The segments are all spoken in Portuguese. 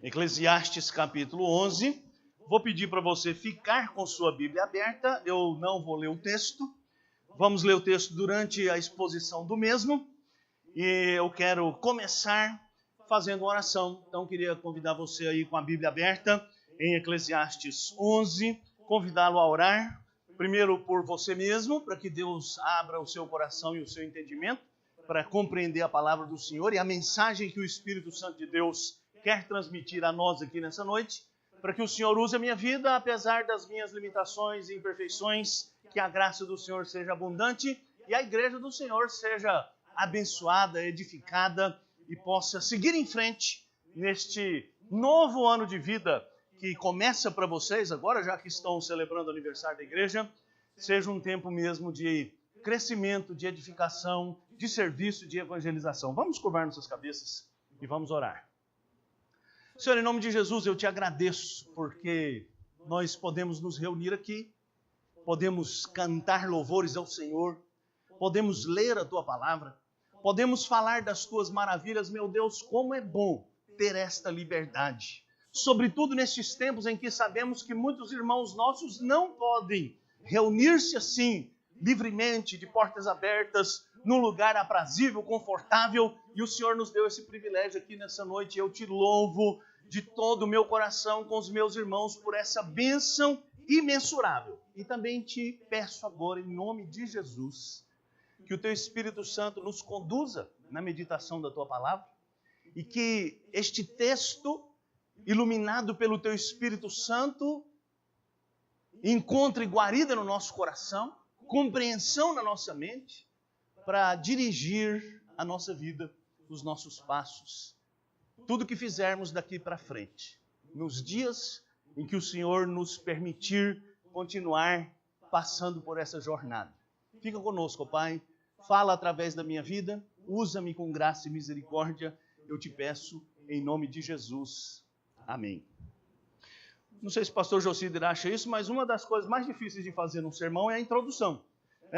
Eclesiastes capítulo 11. Vou pedir para você ficar com sua Bíblia aberta. Eu não vou ler o texto. Vamos ler o texto durante a exposição do mesmo. E eu quero começar fazendo uma oração. Então, queria convidar você aí com a Bíblia aberta em Eclesiastes 11. Convidá-lo a orar. Primeiro por você mesmo, para que Deus abra o seu coração e o seu entendimento, para compreender a palavra do Senhor e a mensagem que o Espírito Santo de Deus quer transmitir a nós aqui nessa noite, para que o Senhor use a minha vida, apesar das minhas limitações e imperfeições, que a graça do Senhor seja abundante e a igreja do Senhor seja abençoada, edificada e possa seguir em frente neste novo ano de vida que começa para vocês agora, já que estão celebrando o aniversário da igreja, seja um tempo mesmo de crescimento, de edificação, de serviço, de evangelização. Vamos curvar nossas cabeças e vamos orar. Senhor, em nome de Jesus, eu te agradeço porque nós podemos nos reunir aqui, podemos cantar louvores ao Senhor, podemos ler a Tua palavra, podemos falar das Tuas maravilhas. Meu Deus, como é bom ter esta liberdade. Sobretudo nestes tempos em que sabemos que muitos irmãos nossos não podem reunir-se assim, livremente, de portas abertas, num lugar aprazível, confortável, e o Senhor nos deu esse privilégio aqui nessa noite. Eu te louvo de todo o meu coração com os meus irmãos por essa bênção imensurável. E também te peço agora, em nome de Jesus, que o Teu Espírito Santo nos conduza na meditação da Tua palavra e que este texto, iluminado pelo Teu Espírito Santo, encontre guarida no nosso coração, compreensão na nossa mente, para dirigir a nossa vida, os nossos passos, tudo que fizermos daqui para frente, nos dias em que o Senhor nos permitir continuar passando por essa jornada. Fica conosco, Pai, fala através da minha vida, usa-me com graça e misericórdia, eu te peço em nome de Jesus. Amém. Não sei se o pastor Jocíder acha isso, mas uma das coisas mais difíceis de fazer num sermão é a introdução.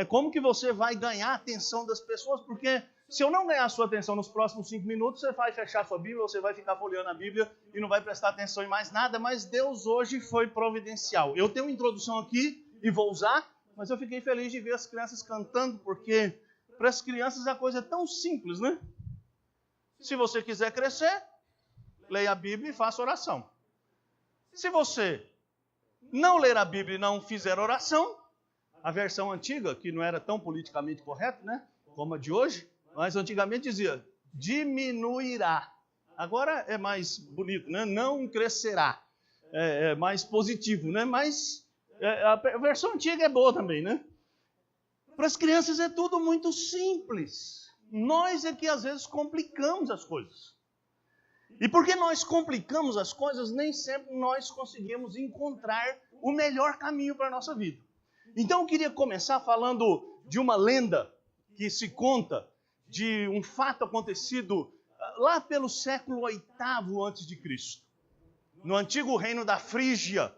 Como que você vai ganhar a atenção das pessoas? Porque se eu não ganhar a sua atenção nos próximos 5 minutos, você vai fechar a sua Bíblia, você vai ficar folheando a Bíblia e não vai prestar atenção em mais nada, mas Deus hoje foi providencial. Eu tenho uma introdução aqui e vou usar, mas eu fiquei feliz de ver as crianças cantando, porque para as crianças a coisa é tão simples, né? Se você quiser crescer, leia a Bíblia e faça oração. Se você não ler a Bíblia e não fizer oração, a versão antiga, que não era tão politicamente correta, né, como a de hoje, mas antigamente dizia, diminuirá. Agora é mais bonito, né? Não crescerá. É mais positivo, né? Mas a versão antiga é boa também, né? Para as crianças é tudo muito simples. Nós é que às vezes complicamos as coisas. E porque nós complicamos as coisas, nem sempre nós conseguimos encontrar o melhor caminho para a nossa vida. Então eu queria começar falando de uma lenda que se conta de um fato acontecido lá pelo século VIII a.C., no antigo reino da Frígia,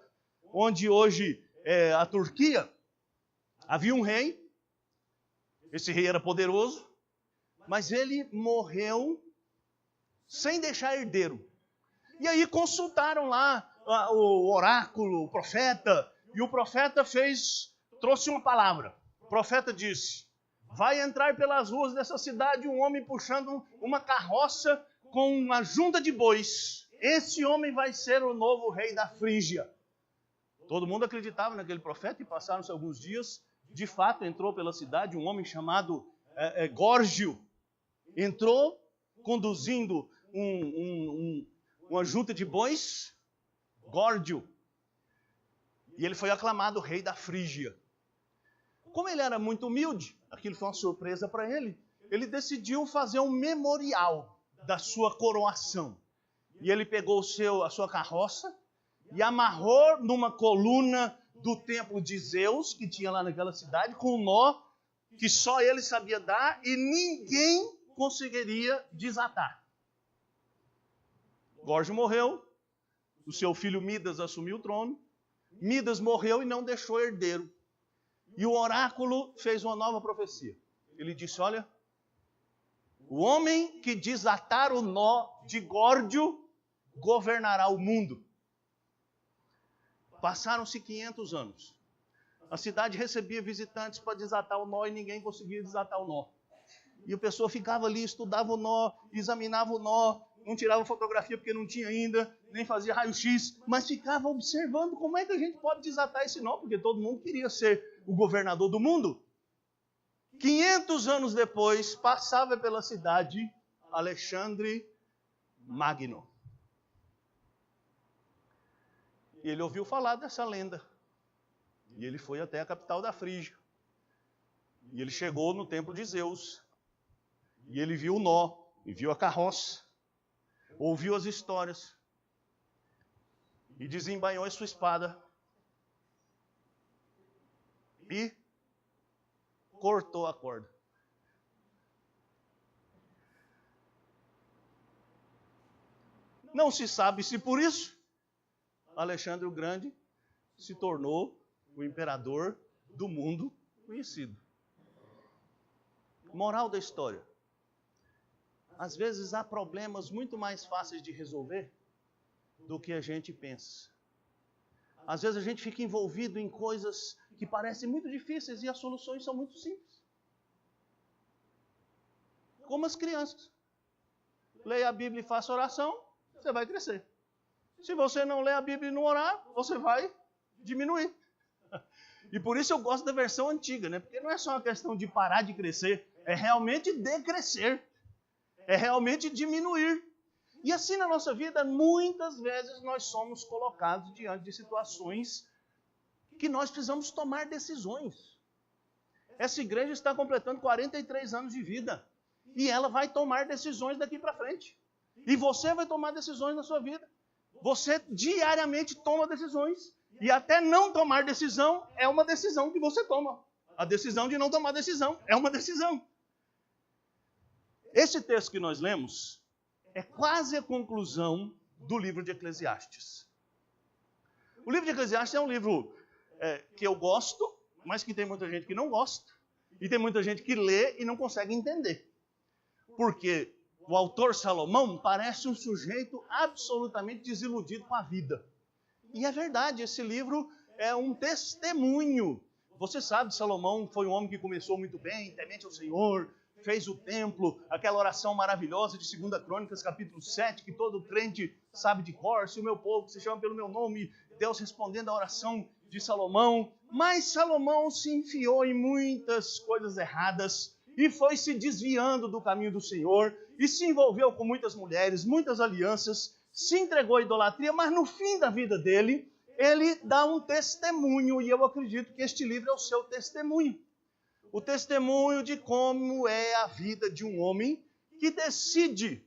onde hoje é a Turquia. Havia um rei, esse rei era poderoso, mas ele morreu sem deixar herdeiro. E aí consultaram lá o oráculo, o profeta, e o profeta trouxe uma palavra. O profeta disse, vai entrar pelas ruas dessa cidade um homem puxando uma carroça com uma junta de bois. Esse homem vai ser o novo rei da Frígia. Todo mundo acreditava naquele profeta e passaram-se alguns dias. De fato, entrou pela cidade um homem chamado Górgio. Entrou conduzindo uma junta de bois, Górgio. E ele foi aclamado rei da Frígia. Como ele era muito humilde, aquilo foi uma surpresa para ele, ele decidiu fazer um memorial da sua coroação. E ele pegou a sua carroça e amarrou numa coluna do templo de Zeus, que tinha lá naquela cidade, com um nó que só ele sabia dar e ninguém conseguiria desatar. Górgio morreu, o seu filho Midas assumiu o trono. Midas morreu e não deixou herdeiro. E o oráculo fez uma nova profecia. Ele disse, olha, o homem que desatar o nó de Górgio governará o mundo. Passaram-se 500 anos. A cidade recebia visitantes para desatar o nó e ninguém conseguia desatar o nó. E a pessoa ficava ali, estudava o nó, examinava o nó, não tirava fotografia porque não tinha ainda, nem fazia raio-x, mas ficava observando como é que a gente pode desatar esse nó, porque todo mundo queria ser o governador do mundo. 500 anos depois, passava pela cidade Alexandre Magno. E ele ouviu falar dessa lenda. E ele foi até a capital da Frígia. E ele chegou no templo de Zeus. E ele viu o nó, e viu a carroça. Ouviu as histórias. E desembainhou a sua espada. E cortou a corda. Não se sabe se por isso Alexandre o Grande se tornou o imperador do mundo conhecido. Moral da história. Às vezes há problemas muito mais fáceis de resolver do que a gente pensa. Às vezes a gente fica envolvido em coisas que parecem muito difíceis e as soluções são muito simples. Como as crianças. Leia a Bíblia e faça oração, você vai crescer. Se você não ler a Bíblia e não orar, você vai diminuir. E por isso eu gosto da versão antiga, né? Porque não é só uma questão de parar de crescer, é realmente decrescer. É realmente diminuir. E assim na nossa vida, muitas vezes nós somos colocados diante de situações que nós precisamos tomar decisões. Essa igreja está completando 43 anos de vida. E ela vai tomar decisões daqui para frente. E você vai tomar decisões na sua vida. Você diariamente toma decisões. E até não tomar decisão é uma decisão que você toma. A decisão de não tomar decisão é uma decisão. Esse texto que nós lemos é quase a conclusão do livro de Eclesiastes. O livro de Eclesiastes é um livro que eu gosto, mas que tem muita gente que não gosta. E tem muita gente que lê e não consegue entender. Porque o autor Salomão parece um sujeito absolutamente desiludido com a vida. E é verdade, esse livro é um testemunho. Você sabe, Salomão foi um homem que começou muito bem, temente ao Senhor, fez o templo, aquela oração maravilhosa de 2 Crônicas, capítulo 7, que todo crente sabe de cor, se o meu povo se chama pelo meu nome, Deus respondendo à oração de Salomão. Mas Salomão se enfiou em muitas coisas erradas e foi se desviando do caminho do Senhor e se envolveu com muitas mulheres, muitas alianças, se entregou à idolatria, mas no fim da vida dele, ele dá um testemunho, e eu acredito que este livro é o seu testemunho. O testemunho de como é a vida de um homem que decide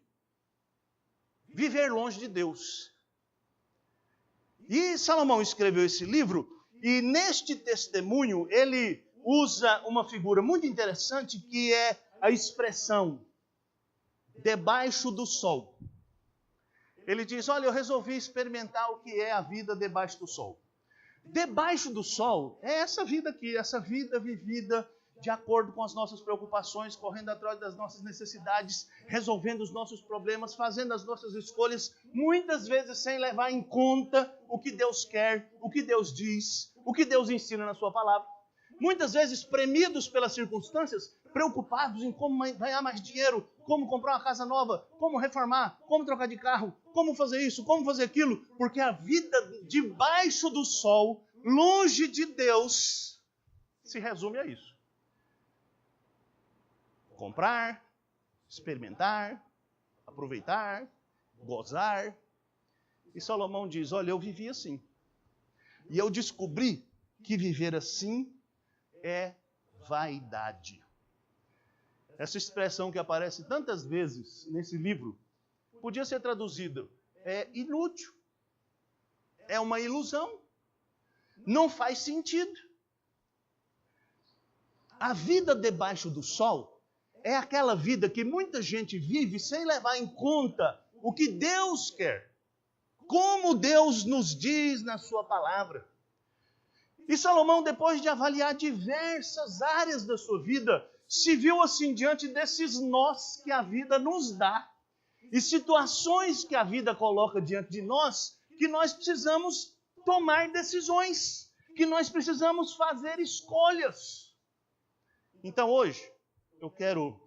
viver longe de Deus. E Salomão escreveu esse livro, e neste testemunho ele usa uma figura muito interessante, que é a expressão debaixo do sol. Ele diz, olha, eu resolvi experimentar o que é a vida debaixo do sol. Debaixo do sol é essa vida aqui, essa vida vivida de acordo com as nossas preocupações, correndo atrás das nossas necessidades, resolvendo os nossos problemas, fazendo as nossas escolhas, muitas vezes sem levar em conta o que Deus quer, o que Deus diz, o que Deus ensina na sua palavra. Muitas vezes premidos pelas circunstâncias, preocupados em como ganhar mais dinheiro, como comprar uma casa nova, como reformar, como trocar de carro, como fazer isso, como fazer aquilo, porque a vida debaixo do sol, longe de Deus, se resume a isso. Comprar, experimentar, aproveitar, gozar. E Salomão diz, olha, eu vivi assim. E eu descobri que viver assim é vaidade. Essa expressão que aparece tantas vezes nesse livro, podia ser traduzida, é inútil, é uma ilusão, não faz sentido. A vida debaixo do sol é aquela vida que muita gente vive sem levar em conta o que Deus quer, como Deus nos diz na sua palavra. E Salomão, depois de avaliar diversas áreas da sua vida, se viu assim diante desses nós que a vida nos dá. e situações que a vida coloca diante de nós, que nós precisamos tomar decisões, que nós precisamos fazer escolhas. Então hoje, eu quero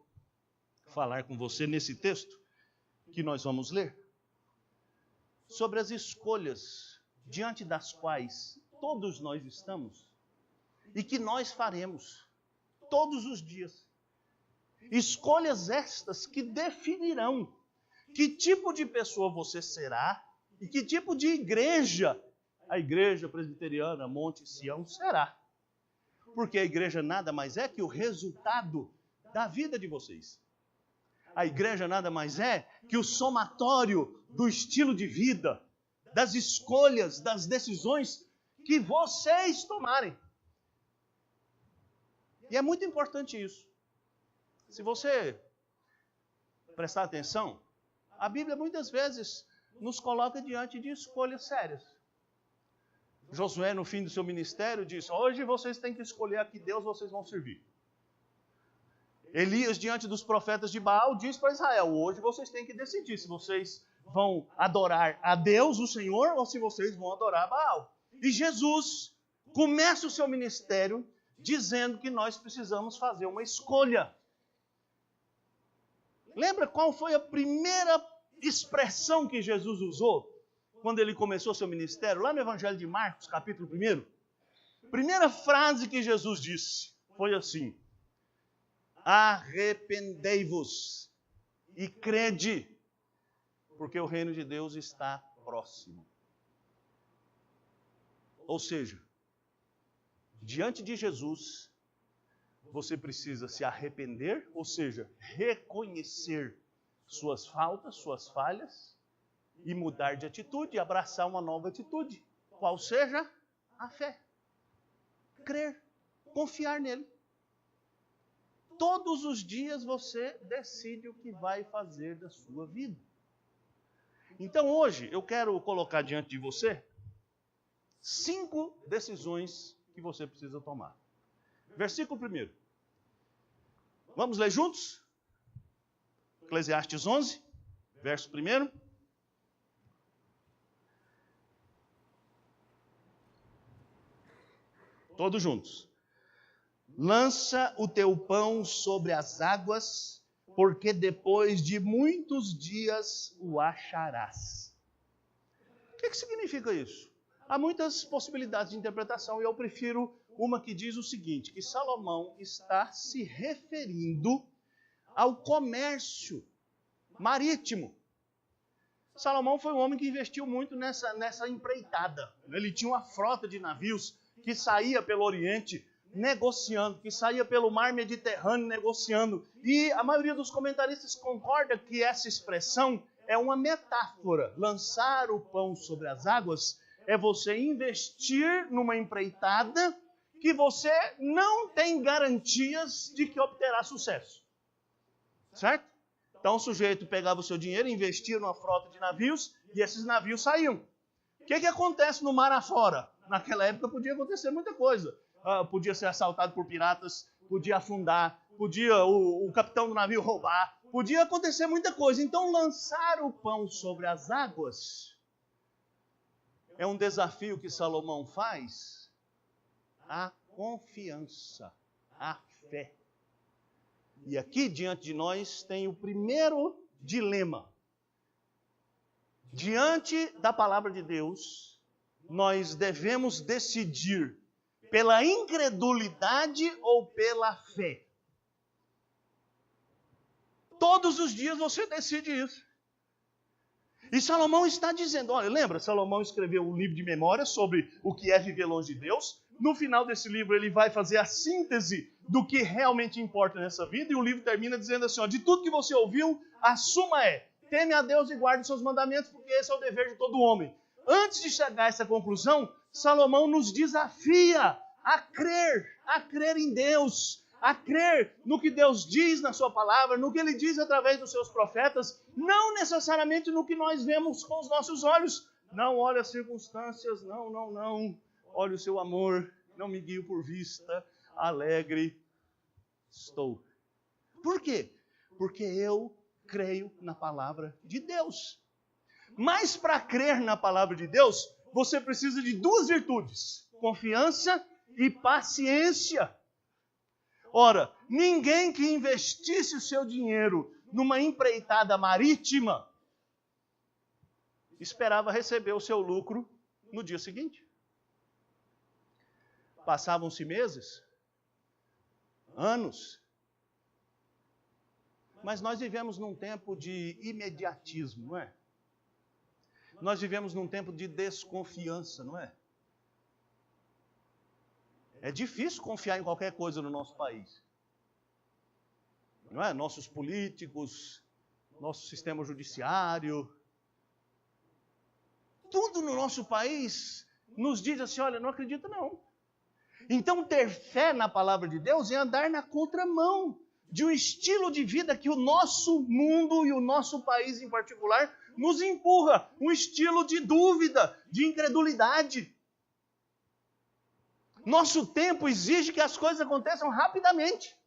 falar com você nesse texto que nós vamos ler, sobre as escolhas diante das quais todos nós estamos e que nós faremos todos os dias. Escolhas estas que definirão que tipo de pessoa você será e que tipo de igreja a Igreja Presbiteriana Monte Sião será. Porque a igreja nada mais é que o resultado da vida de vocês. A igreja nada mais é que o somatório do estilo de vida, das escolhas, das decisões que vocês tomarem. E é muito importante isso. Se você prestar atenção, a Bíblia muitas vezes nos coloca diante de escolhas sérias. Josué, no fim do seu ministério, disse: hoje vocês têm que escolher a que Deus vocês vão servir. Elias, diante dos profetas de Baal, disse para Israel: hoje vocês têm que decidir se vocês vão adorar a Deus, o Senhor, ou se vocês vão adorar a Baal. E Jesus começa o seu ministério dizendo que nós precisamos fazer uma escolha. Lembra qual foi a primeira expressão que Jesus usou quando ele começou seu ministério? Lá no Evangelho de Marcos, capítulo 1. Primeira frase que Jesus disse foi assim: arrependei-vos e crede, porque o reino de Deus está próximo. Ou seja, diante de Jesus, você precisa se arrepender, ou seja, reconhecer suas faltas, suas falhas, e mudar de atitude, e abraçar uma nova atitude, qual seja a fé. Crer, confiar nele. Todos os dias você decide o que vai fazer da sua vida. Então hoje eu quero colocar diante de você 5 decisões que você precisa tomar. Versículo 1. Vamos ler juntos? Eclesiastes 11, verso 1. Todos juntos. Lança o teu pão sobre as águas, porque depois de muitos dias o acharás. O que significa isso? Há muitas possibilidades de interpretação e eu prefiro uma que diz o seguinte, que Salomão está se referindo ao comércio marítimo. Salomão foi um homem que investiu muito nessa empreitada. Ele tinha uma frota de navios que saía pelo Oriente negociando, que saía pelo mar Mediterrâneo negociando. E a maioria dos comentaristas concorda que essa expressão é uma metáfora. Lançar o pão sobre as águas é você investir numa empreitada que você não tem garantias de que obterá sucesso. Certo? Então o sujeito pegava o seu dinheiro, investia numa frota de navios e esses navios saíam. O que acontece no mar afora? Naquela época podia acontecer muita coisa. Podia ser assaltado por piratas, podia afundar, podia o capitão do navio roubar, podia acontecer muita coisa. Então lançar o pão sobre as águas é um desafio que Salomão faz à confiança, à fé. E aqui diante de nós tem o primeiro dilema. Diante da palavra de Deus, nós devemos decidir pela incredulidade ou pela fé. Todos os dias você decide isso. E Salomão está dizendo, olha, lembra? Salomão escreveu um livro de memórias sobre o que é viver longe de Deus. No final desse livro ele vai fazer a síntese do que realmente importa nessa vida. E o livro termina dizendo assim, ó, de tudo que você ouviu, a suma é, teme a Deus e guarde os seus mandamentos, porque esse é o dever de todo homem. Antes de chegar a essa conclusão, Salomão nos desafia a crer em Deus, a crer no que Deus diz na sua palavra, no que Ele diz através dos seus profetas, não necessariamente no que nós vemos com os nossos olhos. Não olhe as circunstâncias, não. Olhe o seu amor, não me guio por vista, alegre estou. Por quê? Porque eu creio na palavra de Deus. Mas para crer na palavra de Deus, você precisa de duas virtudes: confiança e paciência. Ora, ninguém que investisse o seu dinheiro numa empreitada marítima esperava receber o seu lucro no dia seguinte. Passavam-se meses, anos, mas nós vivemos num tempo de imediatismo, não é? Nós vivemos num tempo de desconfiança, não é? É difícil confiar em qualquer coisa no nosso país. Não é? Nossos políticos, nosso sistema judiciário, tudo no nosso país nos diz assim, olha, não acredita não. Então ter fé na palavra de Deus é andar na contramão de um estilo de vida que o nosso mundo e o nosso país em particular nos empurra, um estilo de dúvida, de incredulidade. Nosso tempo exige que as coisas aconteçam rapidamente.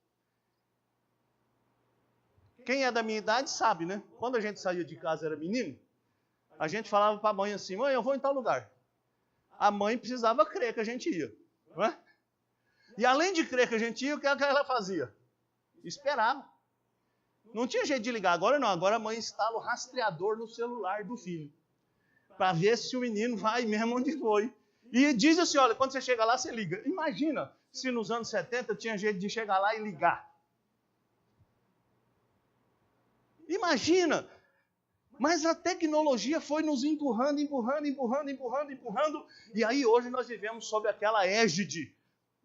Quem é da minha idade sabe, né? Quando a gente saía de casa era menino, a gente falava para a mãe assim, mãe, eu vou em tal lugar. A mãe precisava crer que a gente ia, não é? E além de crer que a gente ia, o que ela fazia? Esperava. Não tinha jeito de ligar. Agora não, agora a mãe instala o rastreador no celular do filho, para ver se o menino vai mesmo onde foi. E diz assim, olha, quando você chega lá, você liga. Imagina se nos anos 70 tinha jeito de chegar lá e ligar. Imagina! Mas a tecnologia foi nos empurrando, e aí hoje nós vivemos sob aquela égide.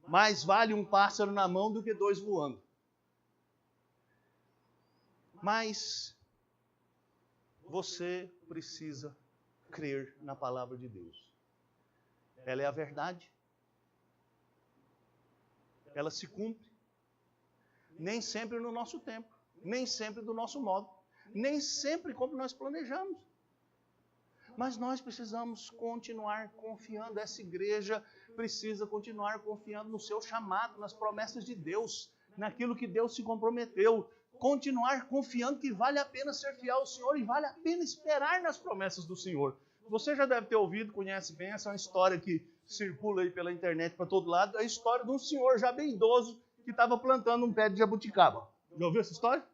Mais vale um pássaro na mão do que dois voando. Mas você precisa crer na palavra de Deus. Ela é a verdade. Ela se cumpre. Nem sempre no nosso tempo. Nem sempre do nosso modo. Nem sempre como nós planejamos. Mas nós precisamos continuar confiando. Essa igreja precisa continuar confiando no seu chamado, nas promessas de Deus, naquilo que Deus se comprometeu. Continuar confiando que vale a pena ser fiel ao Senhor e vale a pena esperar nas promessas do Senhor. Você já deve ter ouvido, conhece bem, essa é uma história que circula aí pela internet para todo lado, a história de um senhor já bem idoso que estava plantando um pé de jabuticaba. Já ouviu essa história?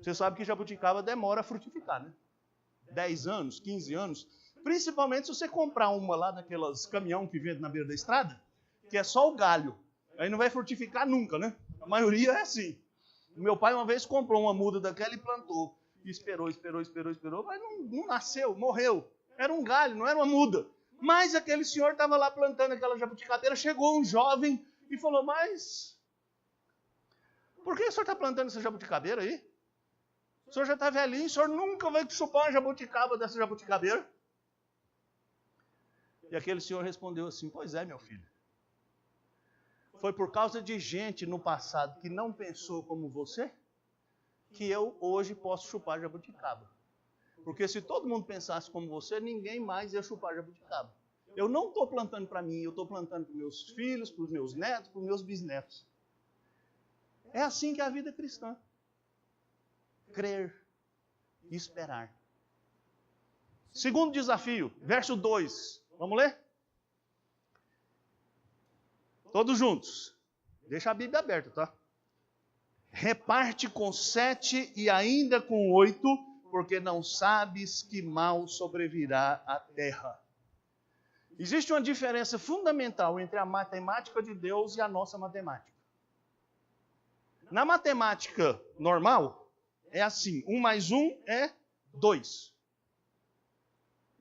Você sabe que jabuticaba demora a frutificar, né? 10 anos, 15 anos. Principalmente se você comprar uma lá naquelas caminhão que vende na beira da estrada, que é só o galho. Aí não vai frutificar nunca, né? A maioria é assim. O meu pai uma vez comprou uma muda daquela e plantou. E esperou, mas não nasceu, morreu. Era um galho, não era uma muda. Mas aquele senhor estava lá plantando aquela jabuticabeira, chegou um jovem e falou, mas por que o senhor está plantando essa jabuticabeira aí? O senhor já está velhinho, o senhor nunca vai chupar uma jabuticaba dessa jabuticabeira? E aquele senhor respondeu assim, pois é, meu filho. Foi por causa de gente no passado que não pensou como você, que eu hoje posso chupar jabuticaba. Porque se todo mundo pensasse como você, ninguém mais ia chupar jabuticaba. Eu não estou plantando para mim, eu estou plantando para os meus filhos, para os meus netos, para os meus bisnetos. É assim que é a vida cristã. Crer e esperar. Segundo desafio, verso 2. Vamos ler? Todos juntos. Deixa a Bíblia aberta, tá? Reparte com 7 e ainda com 8, porque não sabes que mal sobrevirá à terra. Existe uma diferença fundamental entre a matemática de Deus e a nossa matemática. Na matemática normal, é assim, 1 mais 1 é 2.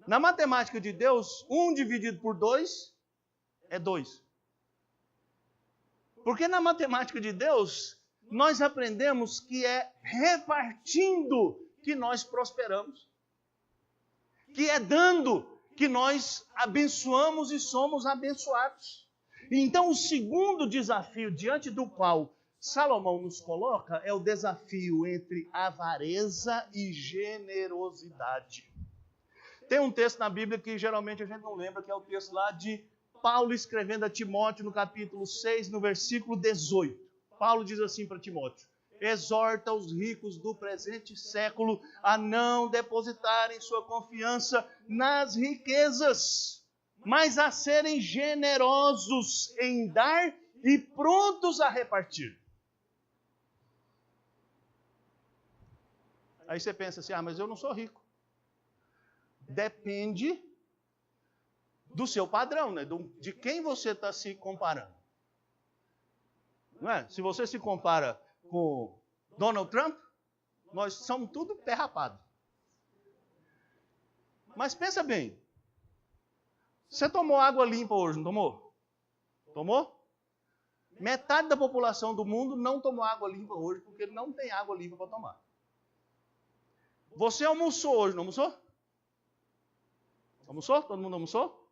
Na matemática de Deus, 1 dividido por 2 é 2. Porque na matemática de Deus, nós aprendemos que é repartindo que nós prosperamos. Que é dando que nós abençoamos e somos abençoados. Então, o segundo desafio diante do qual Salomão nos coloca é o desafio entre avareza e generosidade. Tem um texto na Bíblia que geralmente a gente não lembra, que é o texto lá de Paulo escrevendo a Timóteo no capítulo 6, no versículo 18. Paulo diz assim para Timóteo, exorta os ricos do presente século a não depositarem sua confiança nas riquezas, mas a serem generosos em dar e prontos a repartir. Aí você pensa assim, mas eu não sou rico. Depende do seu padrão, né? De quem você está se comparando. Não é? Se você se compara com Donald Trump, nós somos tudo pé rapado. Mas pensa bem, você tomou água limpa hoje, não tomou? Tomou? Metade da população do mundo não tomou água limpa hoje, porque não tem água limpa para tomar. Você almoçou hoje, não almoçou? Almoçou? Todo mundo almoçou?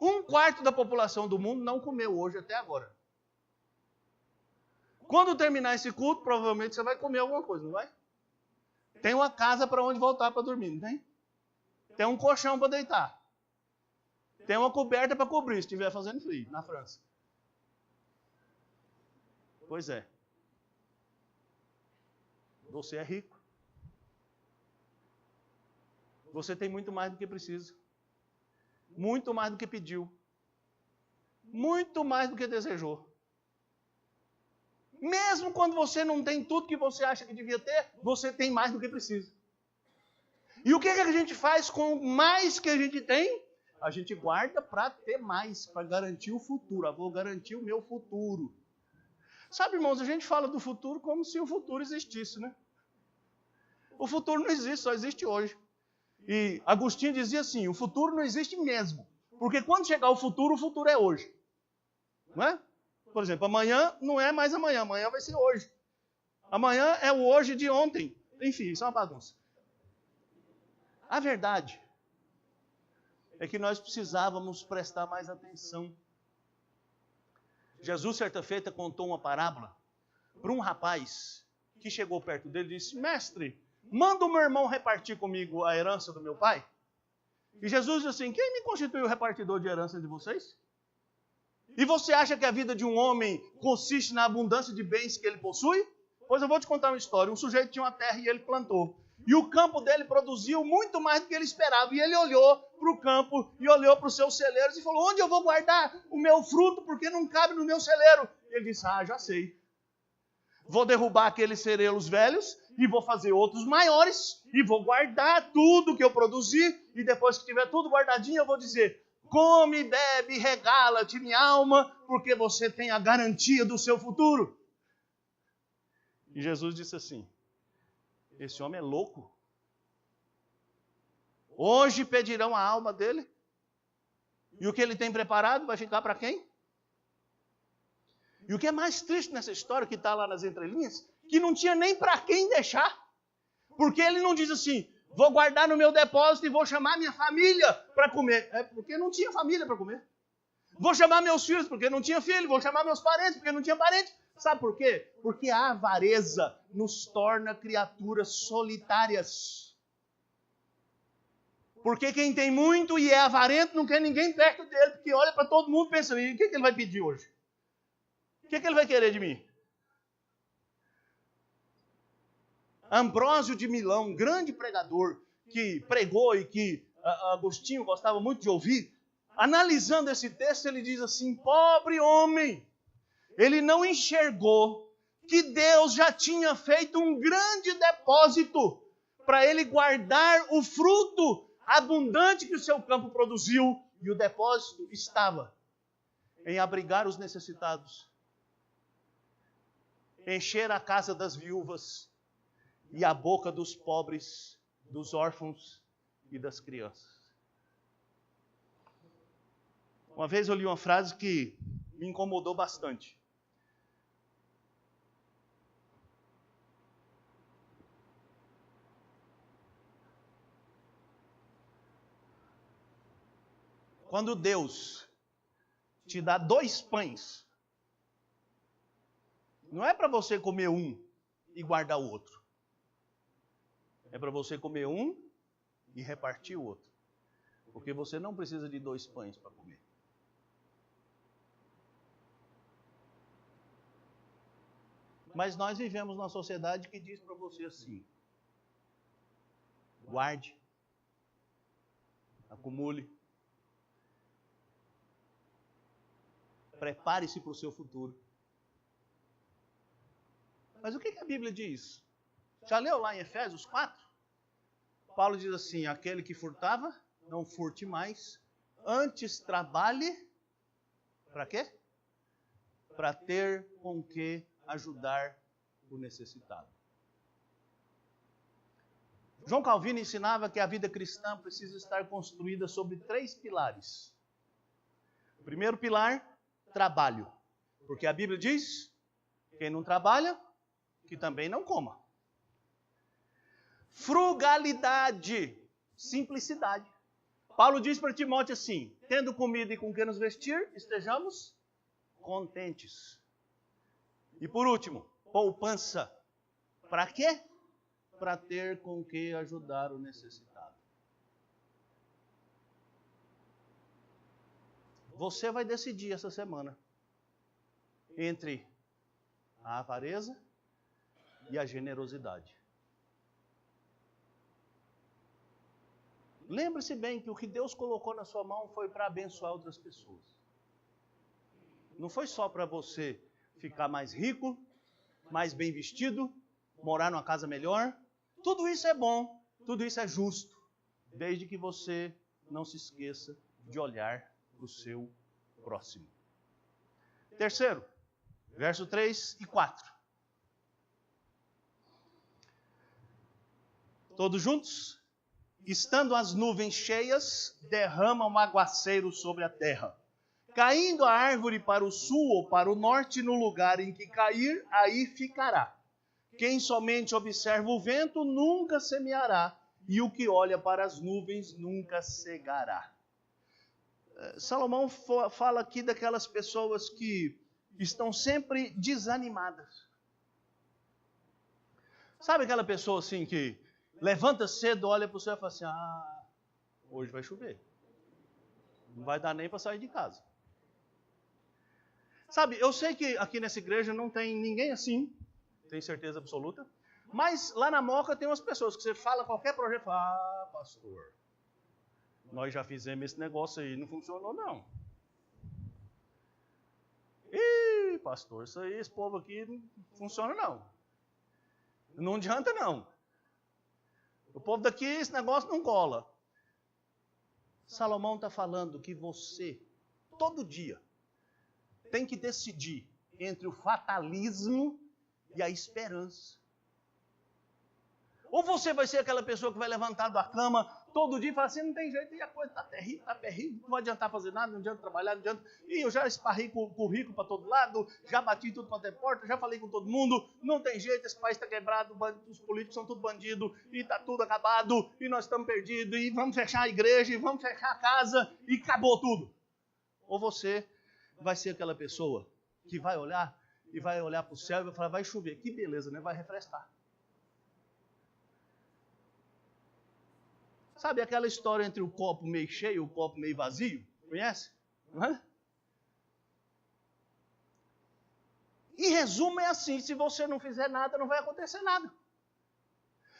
1/4 da população do mundo não comeu hoje até agora. Quando terminar esse culto, provavelmente você vai comer alguma coisa, não vai? Tem uma casa para onde voltar para dormir, não tem? Tem um colchão para deitar. Tem uma coberta para cobrir, se estiver fazendo frio, na França. Pois é. Você é rico. Você tem muito mais do que precisa. Muito mais do que pediu. Muito mais do que desejou. Mesmo quando você não tem tudo que você acha que devia ter, você tem mais do que precisa. E o que a gente faz com mais que a gente tem? A gente guarda para ter mais, para garantir o futuro. Eu vou garantir o meu futuro. Sabe, irmãos, a gente fala do futuro como se o futuro existisse, né? O futuro não existe, só existe hoje. E Agostinho dizia assim, o futuro não existe mesmo. Porque quando chegar o futuro é hoje. Não é? Por exemplo, amanhã não é mais amanhã, amanhã vai ser hoje. Amanhã é o hoje de ontem. Enfim, isso é uma bagunça. A verdade é que nós precisávamos prestar mais atenção. Jesus, certa feita, contou uma parábola para um rapaz que chegou perto dele e disse, mestre, manda o meu irmão repartir comigo a herança do meu pai. E Jesus disse assim, quem me constitui o repartidor de herança de vocês? E você acha que a vida de um homem consiste na abundância de bens que ele possui? Pois eu vou te contar uma história. Um sujeito tinha uma terra e ele plantou. E o campo dele produziu muito mais do que ele esperava. E ele olhou para o campo e olhou para os seus celeiros e falou, onde eu vou guardar o meu fruto porque não cabe no meu celeiro? E ele disse, já sei. Vou derrubar aqueles celeiros velhos e vou fazer outros maiores e vou guardar tudo que eu produzi. E depois que tiver tudo guardadinho, eu vou dizer, come, bebe, regala-te, minha alma, porque você tem a garantia do seu futuro. E Jesus disse assim, esse homem é louco. Hoje pedirão a alma dele. E o que ele tem preparado vai ficar para quem? E o que é mais triste nessa história, que está lá nas entrelinhas, que não tinha nem para quem deixar. Porque ele não diz assim, vou guardar no meu depósito e vou chamar minha família para comer. É porque não tinha família para comer. Vou chamar meus filhos porque não tinha filho. Vou chamar meus parentes porque não tinha parente. Sabe por quê? Porque a avareza nos torna criaturas solitárias. Porque quem tem muito e é avarento não quer ninguém perto dele, porque olha para todo mundo e pensa, o que ele vai pedir hoje? O que ele vai querer de mim? Ambrósio de Milão, um grande pregador, que pregou e que Agostinho gostava muito de ouvir, analisando esse texto, ele diz assim, pobre homem, ele não enxergou que Deus já tinha feito um grande depósito para ele guardar o fruto abundante que o seu campo produziu, e o depósito estava em abrigar os necessitados, encher a casa das viúvas e a boca dos pobres, dos órfãos e das crianças. Uma vez eu li uma frase que me incomodou bastante. Quando Deus te dá 2 pães, não é para você comer um e guardar o outro. É para você comer um e repartir o outro. Porque você não precisa de 2 pães para comer. Mas nós vivemos numa sociedade que diz para você assim: guarde, acumule, prepare-se para o seu futuro. Mas o que a Bíblia diz? Já leu lá em Efésios 4? Paulo diz assim: aquele que furtava, não furte mais, antes trabalhe, para quê? Para ter com que ajudar o necessitado. João Calvino ensinava que a vida cristã precisa estar construída sobre 3 pilares. O primeiro pilar, trabalho. Porque a Bíblia diz: quem não trabalha, que também não coma. Frugalidade, simplicidade. Paulo diz para Timóteo assim: tendo comida e com que nos vestir, estejamos contentes. E por último, poupança. Para quê? Para ter com que ajudar o necessitado. Você vai decidir essa semana entre a avareza e a generosidade. Lembre-se bem que o que Deus colocou na sua mão foi para abençoar outras pessoas. Não foi só para você ficar mais rico, mais bem vestido, morar numa casa melhor. Tudo isso é bom, tudo isso é justo, desde que você não se esqueça de olhar para o seu próximo. Terceiro, verso 3 e 4. Todos juntos? Estando as nuvens cheias, derrama um aguaceiro sobre a terra. Caindo a árvore para o sul ou para o norte, no lugar em que cair, aí ficará. Quem somente observa o vento nunca semeará, e o que olha para as nuvens nunca cegará. Salomão fala aqui daquelas pessoas que estão sempre desanimadas. Sabe aquela pessoa assim que levanta cedo, olha para o céu e fala assim: hoje vai chover. Não vai dar nem para sair de casa. Sabe, eu sei que aqui nessa igreja não tem ninguém assim, tenho certeza absoluta. Mas lá na Moca tem umas pessoas que você fala qualquer projeto e fala: pastor, nós já fizemos esse negócio aí, não funcionou não. Ih, pastor, isso aí, esse povo aqui não funciona não. Não adianta não. O povo daqui, esse negócio não cola. Salomão está falando que você, todo dia, tem que decidir entre o fatalismo e a esperança. Ou você vai ser aquela pessoa que vai levantar da cama todo dia e falar assim: não tem jeito, e a coisa está terrível, não vai adiantar fazer nada, não adianta trabalhar, não adianta. E eu já esparrei currículo para todo lado, já bati tudo quanto é porta, já falei com todo mundo, não tem jeito, esse país está quebrado, os políticos são tudo bandidos, e está tudo acabado, e nós estamos perdidos, e vamos fechar a igreja, e vamos fechar a casa, e acabou tudo. Ou você vai ser aquela pessoa que vai olhar para o céu e vai falar: vai chover, que beleza, né? Vai refrescar. Sabe aquela história entre o copo meio cheio e o copo meio vazio? Conhece? Não é? Em resumo, é assim: se você não fizer nada, não vai acontecer nada.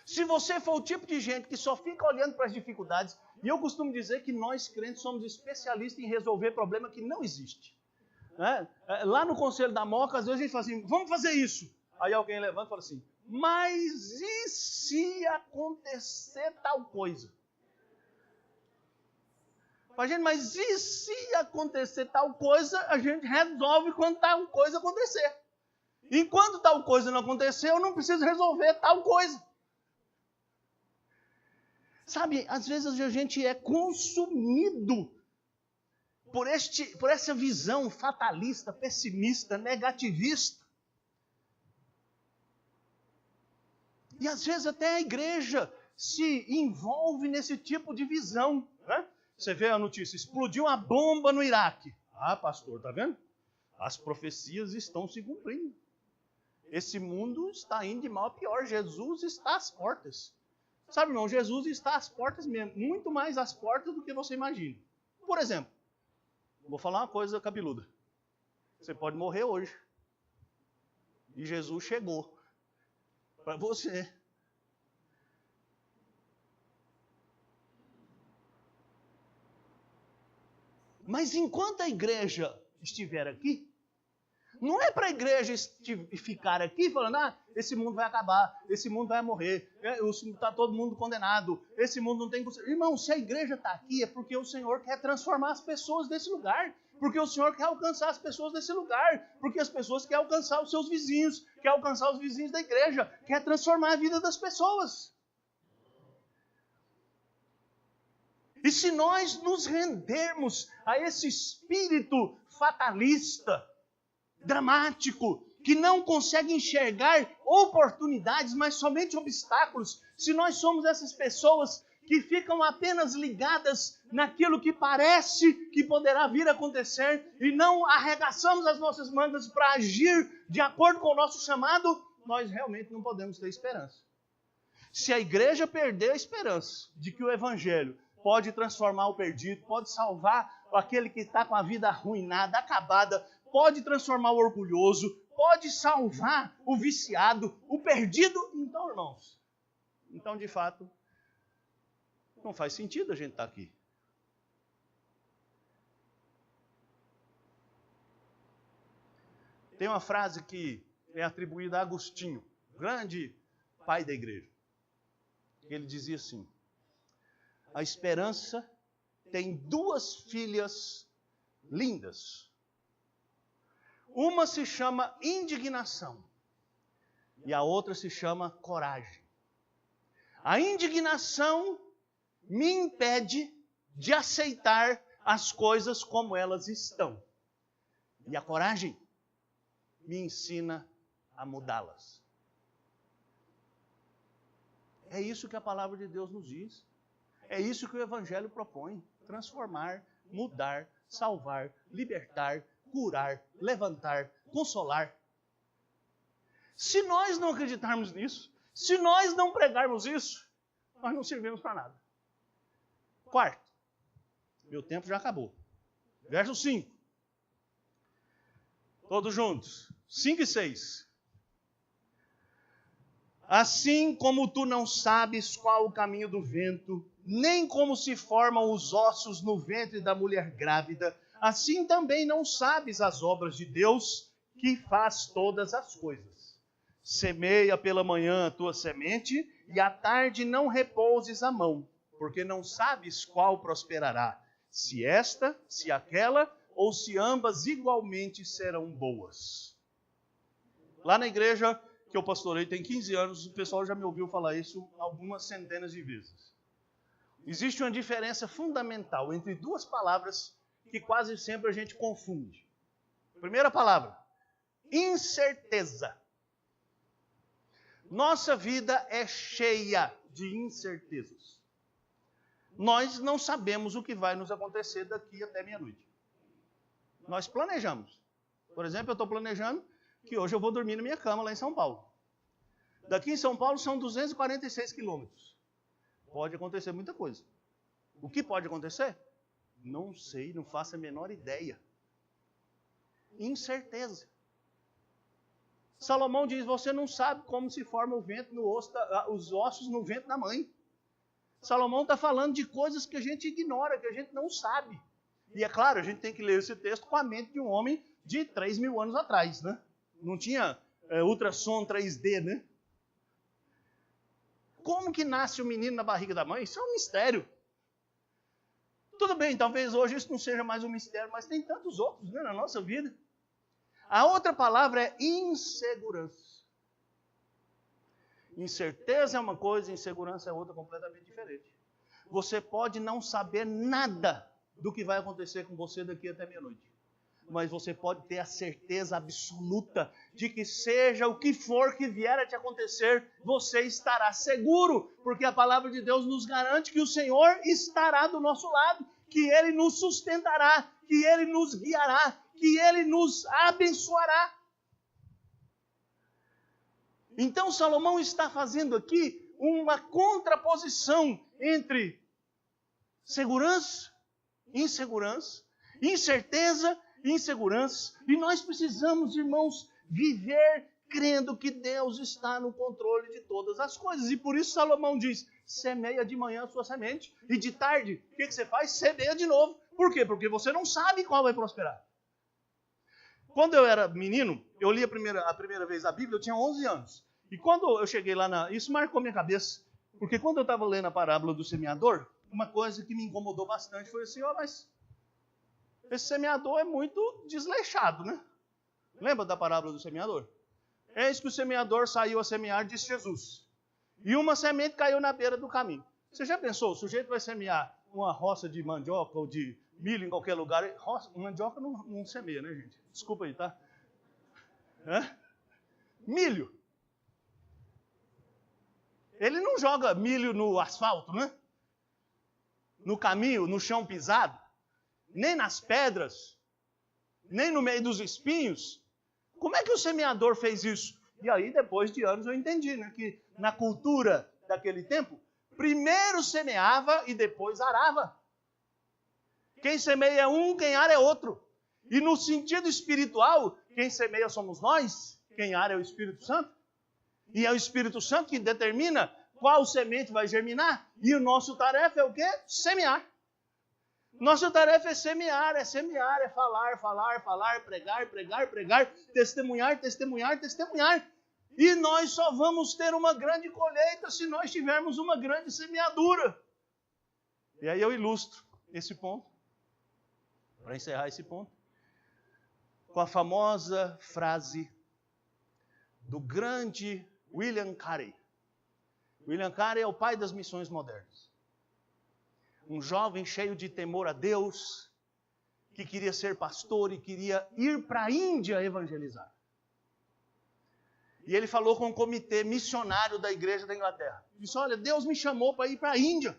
Se você for o tipo de gente que só fica olhando para as dificuldades, e eu costumo dizer que nós crentes somos especialistas em resolver problema que não existe. Né? Lá no Conselho da Moca, às vezes a gente fala assim: vamos fazer isso. Aí alguém levanta e fala assim: mas e se acontecer tal coisa? Mas e se acontecer tal coisa, a gente resolve quando tal coisa acontecer. Enquanto tal coisa não acontecer, eu não preciso resolver tal coisa. Sabe, às vezes a gente é consumido por essa visão fatalista, pessimista, negativista. E às vezes até a igreja se envolve nesse tipo de visão. Né? Você vê a notícia: explodiu uma bomba no Iraque. Pastor, tá vendo? As profecias estão se cumprindo. Esse mundo está indo de mal a pior. Jesus está às portas. Sabe, irmão, Jesus está às portas mesmo. Muito mais às portas do que você imagina. Por exemplo, vou falar uma coisa cabeluda. Você pode morrer hoje. E Jesus chegou para você. Mas enquanto a igreja estiver aqui, não é para a igreja ficar aqui falando, esse mundo vai acabar, esse mundo vai morrer, está todo mundo condenado, esse mundo não tem... Irmão, se a igreja está aqui é porque o Senhor quer transformar as pessoas desse lugar, porque o Senhor quer alcançar as pessoas desse lugar, porque as pessoas querem alcançar os seus vizinhos, quer alcançar os vizinhos da igreja, quer transformar a vida das pessoas. E se nós nos rendermos a esse espírito fatalista, dramático, que não consegue enxergar oportunidades, mas somente obstáculos, se nós somos essas pessoas que ficam apenas ligadas naquilo que parece que poderá vir a acontecer e não arregaçamos as nossas mangas para agir de acordo com o nosso chamado, nós realmente não podemos ter esperança. Se a igreja perder a esperança de que o evangelho pode transformar o perdido, pode salvar aquele que está com a vida arruinada, acabada, pode transformar o orgulhoso, pode salvar o viciado, o perdido. Então, irmãos, de fato, não faz sentido a gente estar aqui. Tem uma frase que é atribuída a Agostinho, grande pai da igreja. Ele dizia assim: a esperança tem duas filhas lindas. Uma se chama indignação e a outra se chama coragem. A indignação me impede de aceitar as coisas como elas estão. E a coragem me ensina a mudá-las. É isso que a palavra de Deus nos diz. É isso que o Evangelho propõe: transformar, mudar, salvar, libertar, curar, levantar, consolar. Se nós não acreditarmos nisso, se nós não pregarmos isso, nós não servimos para nada. Quarto, meu tempo já acabou. Verso 5. Todos juntos. 5 e 6. Assim como tu não sabes qual o caminho do vento, nem como se formam os ossos no ventre da mulher grávida, assim também não sabes as obras de Deus, que faz todas as coisas. Semeia pela manhã a tua semente, e à tarde não repouses a mão, porque não sabes qual prosperará, se esta, se aquela, ou se ambas igualmente serão boas. Lá na igreja que eu pastorei tem 15 anos, o pessoal já me ouviu falar isso algumas centenas de vezes. Existe uma diferença fundamental entre duas palavras que quase sempre a gente confunde. Primeira palavra, incerteza. Nossa vida é cheia de incertezas. Nós não sabemos o que vai nos acontecer daqui até meia-noite. Nós planejamos. Por exemplo, eu estou planejando que hoje eu vou dormir na minha cama lá em São Paulo. Daqui em São Paulo são 246 quilômetros. Pode acontecer muita coisa. O que pode acontecer? Não sei, não faço a menor ideia. Incerteza. Salomão diz, você não sabe como se forma o vento no osso, os ossos no ventre da mãe. Salomão está falando de coisas que a gente ignora, que a gente não sabe. E é claro, a gente tem que ler esse texto com a mente de um homem de 3.000 anos atrás, né? Não tinha ultrassom 3D, né? Como que nasce o menino na barriga da mãe? Isso é um mistério. Tudo bem, talvez hoje isso não seja mais um mistério, mas tem tantos outros, né, na nossa vida. A outra palavra é insegurança. Incerteza é uma coisa, insegurança é outra completamente diferente. Você pode não saber nada do que vai acontecer com você daqui até meia-noite. Mas você pode ter a certeza absoluta de que seja o que for que vier a te acontecer, você estará seguro, porque a palavra de Deus nos garante que o Senhor estará do nosso lado, que Ele nos sustentará, que Ele nos guiará, que Ele nos abençoará. Então Salomão está fazendo aqui uma contraposição entre segurança, insegurança, incerteza, insegurança. E nós precisamos, irmãos, viver crendo que Deus está no controle de todas as coisas. E por isso Salomão diz, semeia de manhã a sua semente, e de tarde, o que você faz? Semeia de novo. Por quê? Porque você não sabe qual vai prosperar. Quando eu era menino, eu li a primeira vez a Bíblia, eu tinha 11 anos. E quando eu cheguei lá, isso marcou minha cabeça, porque quando eu estava lendo a parábola do semeador, uma coisa que me incomodou bastante foi assim, mas esse semeador é muito desleixado, né? Lembra da parábola do semeador? Eis que o semeador saiu a semear, disse Jesus. E uma semente caiu na beira do caminho. Você já pensou, o sujeito vai semear uma roça de mandioca ou de milho em qualquer lugar? Mandioca não semeia, né, gente? Desculpa aí, tá? Milho. Ele não joga milho no asfalto, né? No caminho, no chão pisado, nem nas pedras, nem no meio dos espinhos. Como é que o semeador fez isso? E aí, depois de anos, eu entendi, né, que na cultura daquele tempo, primeiro semeava e depois arava. Quem semeia é um, quem ara é outro. E no sentido espiritual, quem semeia somos nós, quem ara é o Espírito Santo. E é o Espírito Santo que determina qual semente vai germinar. E o nosso tarefa é o quê? Semear. Nossa tarefa é semear, é falar, pregar, testemunhar. E nós só vamos ter uma grande colheita se nós tivermos uma grande semeadura. E aí eu ilustro esse ponto, para encerrar esse ponto, com a famosa frase do grande William Carey. William Carey é o pai das missões modernas. Um jovem cheio de temor a Deus, que queria ser pastor e queria ir para a Índia evangelizar. E ele falou com o comitê missionário da igreja da Inglaterra. Ele disse, olha, Deus me chamou para ir para a Índia.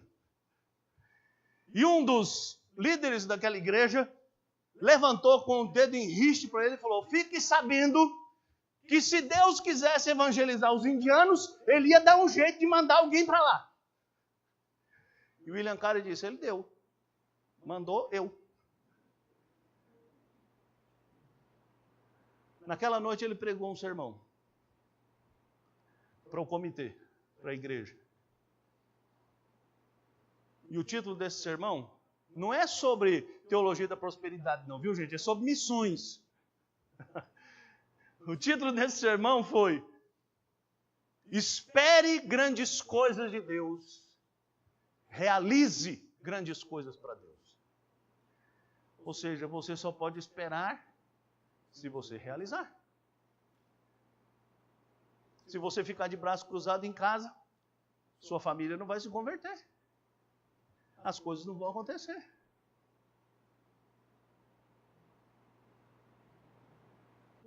E um dos líderes daquela igreja levantou com o dedo em riste para ele e falou, fique sabendo que se Deus quisesse evangelizar os indianos, ele ia dar um jeito de mandar alguém para lá. E o William Carey disse, ele deu. Mandou eu. Naquela noite ele pregou um sermão para o comitê, para a igreja. E o título desse sermão não é sobre teologia da prosperidade não, viu gente? É sobre missões. O título desse sermão foi Espere grandes coisas de Deus. Realize grandes coisas para Deus. Ou seja, você só pode esperar se você realizar. Se você ficar de braço cruzado em casa, sua família não vai se converter. As coisas não vão acontecer.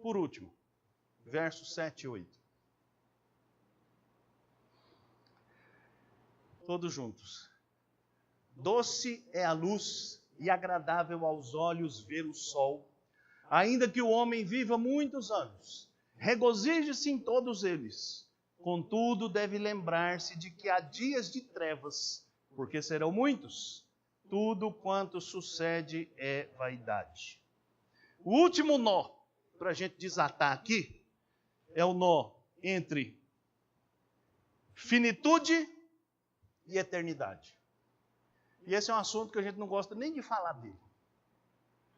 Por último, versos 7 e 8. Todos juntos. Doce é a luz e agradável aos olhos ver o sol, ainda que o homem viva muitos anos. Regozije-se em todos eles. Contudo, deve lembrar-se de que há dias de trevas, porque serão muitos. Tudo quanto sucede é vaidade. O último nó para a gente desatar aqui é o nó entre finitude e eternidade. E esse é um assunto que a gente não gosta nem de falar dele.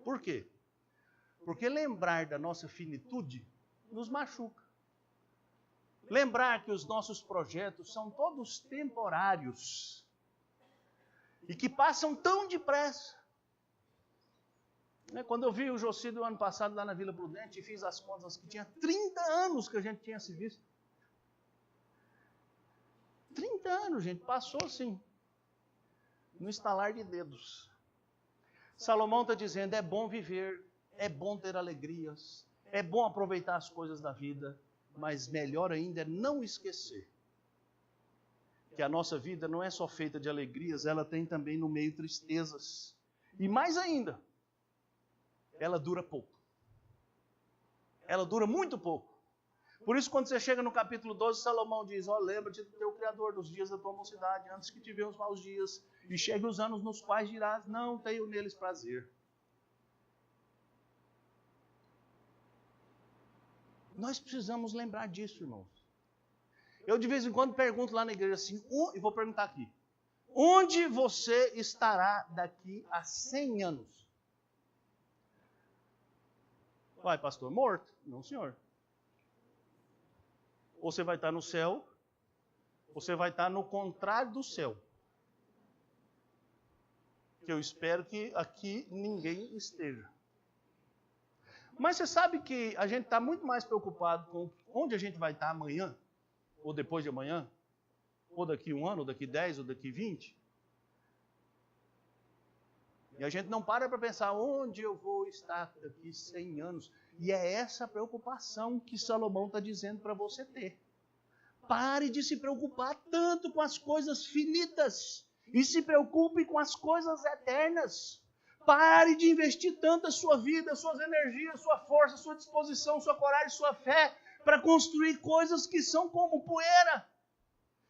Por quê? Porque lembrar da nossa finitude nos machuca. Lembrar que os nossos projetos são todos temporários e que passam tão depressa. Quando eu vi o Jocídio ano passado lá na Vila Prudente e fiz as contas que tinha 30 anos que a gente tinha se visto. 30 anos, gente, passou assim, no estalar de dedos. Salomão está dizendo, é bom viver, é bom ter alegrias, é bom aproveitar as coisas da vida, mas melhor ainda é não esquecer que a nossa vida não é só feita de alegrias, ela tem também no meio tristezas. E mais ainda, ela dura pouco. Ela dura muito pouco. Por isso, quando você chega no capítulo 12, Salomão diz, lembra-te do teu Criador, dos dias da tua mocidade, antes que te venham os maus dias, e chegue os anos nos quais dirás, não tenho neles prazer. Nós precisamos lembrar disso, irmãos. Eu de vez em quando pergunto lá na igreja assim, e vou perguntar aqui. Onde você estará daqui a 100 anos? Vai, pastor, morto? Não, senhor. Ou você vai estar no céu, ou você vai estar no contrário do céu. Que eu espero que aqui ninguém esteja. Mas você sabe que a gente está muito mais preocupado com onde a gente vai estar amanhã, ou depois de amanhã, ou daqui 1 ano, ou daqui 10, ou daqui 20. E a gente não para pensar onde eu vou estar daqui 100 anos. E é essa preocupação que Salomão está dizendo para você ter. Pare de se preocupar tanto com as coisas finitas e se preocupe com as coisas eternas. Pare de investir tanto a sua vida, suas energias, sua força, sua disposição, sua coragem, sua fé para construir coisas que são como poeira.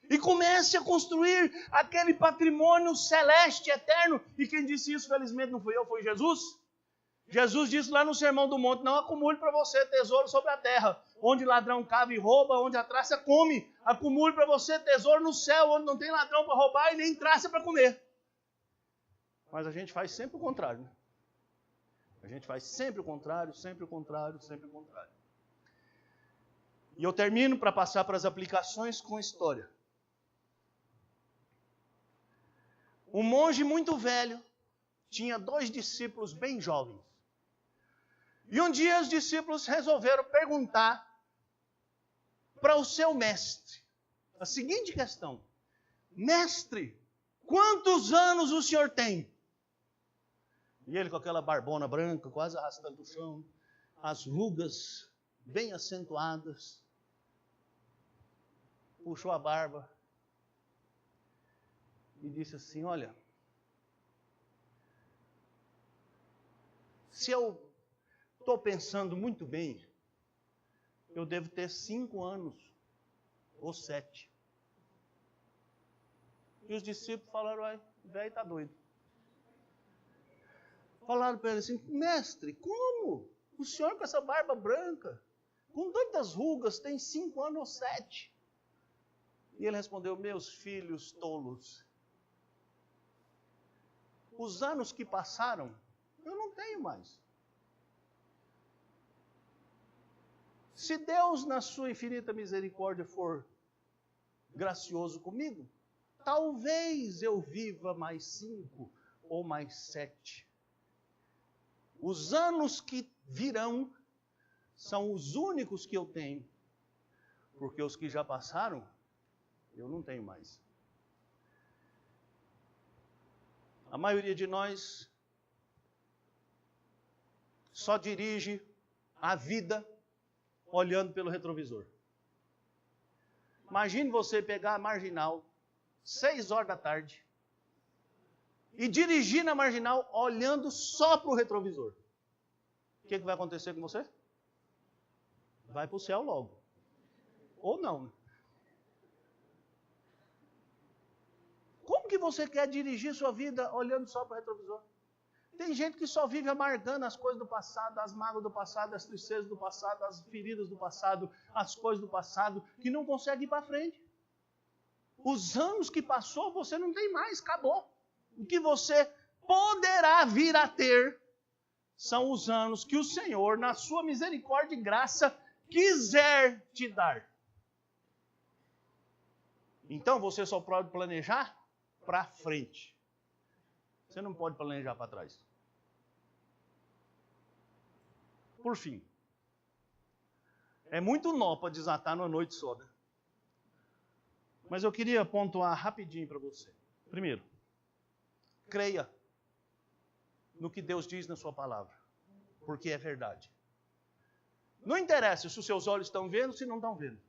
E comece a construir aquele patrimônio celeste, eterno. E quem disse isso, felizmente, não fui eu, foi Jesus. Jesus disse lá no Sermão do Monte, não acumule para você tesouro sobre a terra, onde ladrão cava e rouba, onde a traça come. Acumule para você tesouro no céu, onde não tem ladrão para roubar e nem traça para comer. Mas a gente faz sempre o contrário, né? A gente faz sempre o contrário, sempre o contrário, sempre o contrário. E eu termino para passar para as aplicações com história. Um monge muito velho tinha 2 discípulos bem jovens. E um dia os discípulos resolveram perguntar para o seu mestre a seguinte questão: Mestre, quantos anos o senhor tem? E ele com aquela barbona branca, quase arrastando o chão, as rugas bem acentuadas, puxou a barba e disse assim: olha, se eu estou pensando muito bem, eu devo ter 5 anos ou 7. E os discípulos falaram: uai, o velho está doido. Falaram para ele assim: mestre, como? O senhor com essa barba branca, com tantas rugas, tem 5 anos ou 7? E ele respondeu: meus filhos tolos, os anos que passaram, eu não tenho mais. Se Deus, na sua infinita misericórdia, for gracioso comigo, talvez eu viva mais 5 ou mais 7. Os anos que virão são os únicos que eu tenho, porque os que já passaram, eu não tenho mais. A maioria de nós só dirige a vida olhando pelo retrovisor. Imagine você pegar a Marginal, 6 horas da tarde, e dirigir na Marginal olhando só para o retrovisor. O que vai acontecer com você? Vai para o céu logo. Ou não. Como que você quer dirigir sua vida olhando só para o retrovisor? Tem gente que só vive amargando as coisas do passado, as mágoas do passado, as tristezas do passado, as feridas do passado, as coisas do passado, que não consegue ir para frente. Os anos que passou, você não tem mais, acabou. O que você poderá vir a ter são os anos que o Senhor, na sua misericórdia e graça, quiser te dar. Então você só pode planejar para frente. Você não pode planejar para trás. Por fim, é muito nó para desatar numa noite só, né? Mas eu queria pontuar rapidinho para você. Primeiro, creia no que Deus diz na sua palavra, porque é verdade. Não interessa se os seus olhos estão vendo ou se não estão vendo.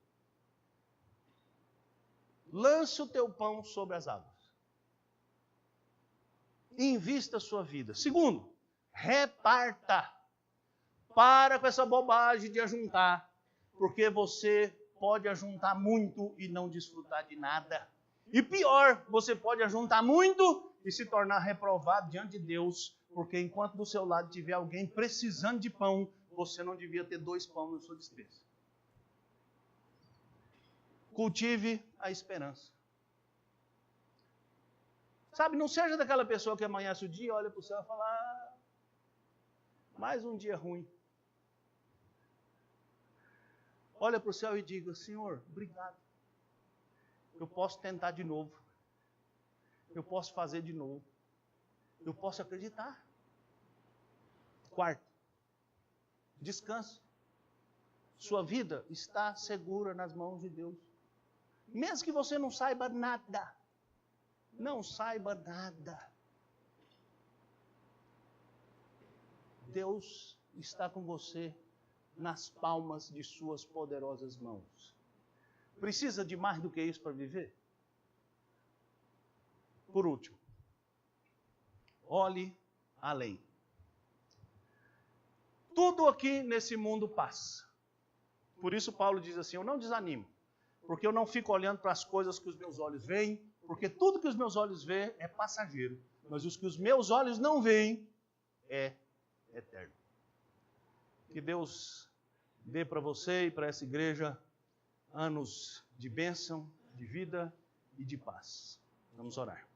Lance o teu pão sobre as águas. Invista a sua vida. Segundo, reparta. Para com essa bobagem de ajuntar, porque você pode ajuntar muito e não desfrutar de nada. E pior, você pode ajuntar muito e se tornar reprovado diante de Deus, porque enquanto do seu lado tiver alguém precisando de pão, você não devia ter 2 pães na sua despensa. Cultive a esperança. Sabe, não seja daquela pessoa que amanhece o dia, olha para o céu e fala, mais um dia ruim. Olha para o céu e diga, Senhor, obrigado. Eu posso tentar de novo. Eu posso fazer de novo. Eu posso acreditar. Quarto, descanse. Sua vida está segura nas mãos de Deus. Mesmo que você não saiba nada. Não saiba nada. Deus está com você nas palmas de suas poderosas mãos. Precisa de mais do que isso para viver? Por último, olhe além. Tudo aqui nesse mundo passa. Por isso Paulo diz assim, eu não desanimo, porque eu não fico olhando para as coisas que os meus olhos veem, porque tudo que os meus olhos veem é passageiro, mas os que os meus olhos não veem é eterno. Que Deus dê para você e para essa igreja anos de bênção, de vida e de paz. Vamos orar.